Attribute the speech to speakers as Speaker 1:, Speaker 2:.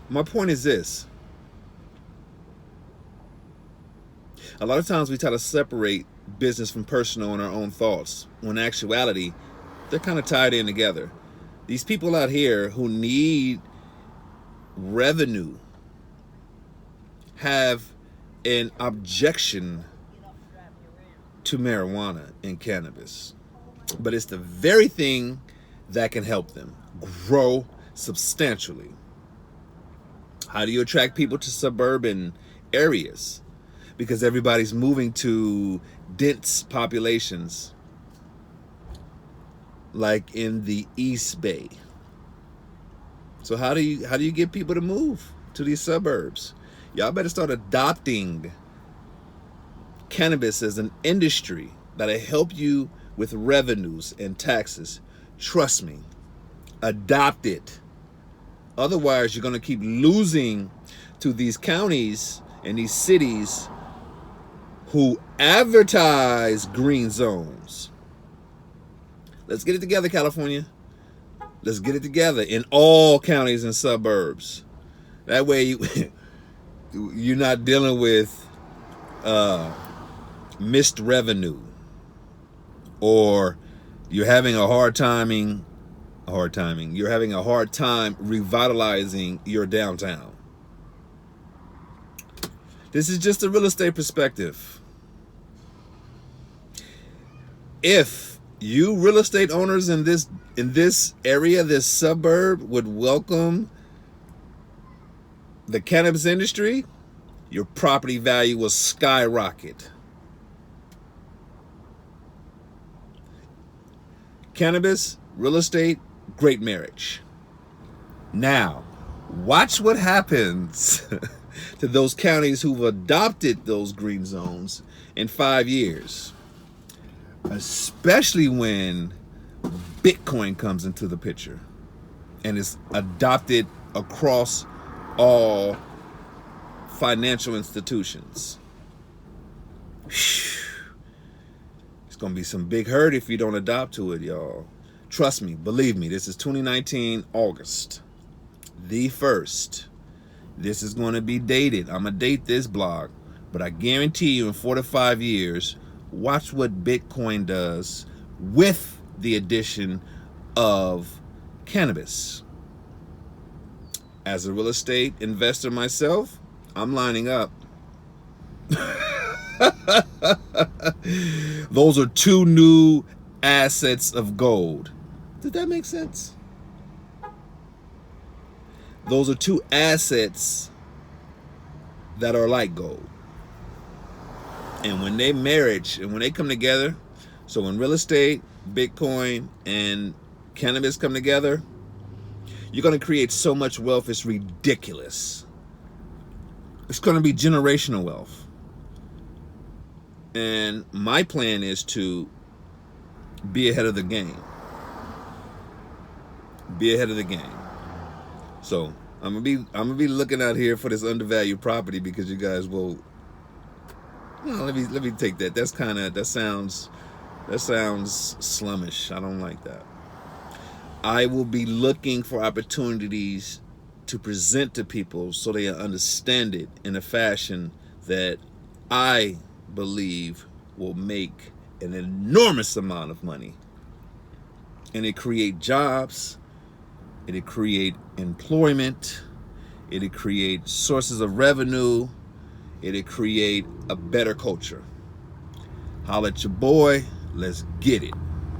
Speaker 1: My point is this. A lot of times we try to separate business from personal and our own thoughts, when in actuality, they're kind of tied in together. These people out here who need revenue have an objection to marijuana and cannabis. But it's the very thing that can help them grow substantially. How do you attract people to suburban areas? Because everybody's moving to dense populations, like in the East Bay. So how do you get people to move to these suburbs? Y'all better start adopting cannabis as an industry that'll help you with revenues and taxes. Trust me, adopt it. Otherwise, you're going to keep losing to these counties and these cities who advertise green zones. Let's get it together, California. Let's get it together in all counties and suburbs. That way you're not dealing with missed revenue, or you're having a hard time revitalizing your downtown. This is just a real estate perspective. If you real estate owners in this area, this suburb, would welcome the cannabis industry, your property value will skyrocket. Cannabis, real estate, great marriage. Now, watch what happens to those counties who've adopted those green zones in 5 years. Especially when Bitcoin comes into the picture and is adopted across all financial institutions. It's going to be some big hurt if you don't adopt to it, y'all. Trust me, believe me, this is 2019, August the 1st. This is going to be dated. I'm going to date this blog, but I guarantee you in 4 to 5 years, watch what Bitcoin does with the addition of cannabis. As a real estate investor myself, I'm lining up. Those are 2 new assets of gold. Did that make sense? Those are 2 assets that are like gold. And when they marriage and when they come together, so when real estate, Bitcoin, and cannabis come together, you're going to create so much wealth, it's ridiculous. It's going to be generational wealth. And my plan is to be ahead of the game. Be ahead of the game. So I'm gonna be looking out here for this undervalued property, because you guys will. No, let me take that. That sounds slummish. I don't like that. I will be looking for opportunities to present to people so they understand it in a fashion that I believe will make an enormous amount of money. And it create jobs, it'll create employment, it'll create sources of revenue, it'll create a better culture. Holla at your boy, let's get it.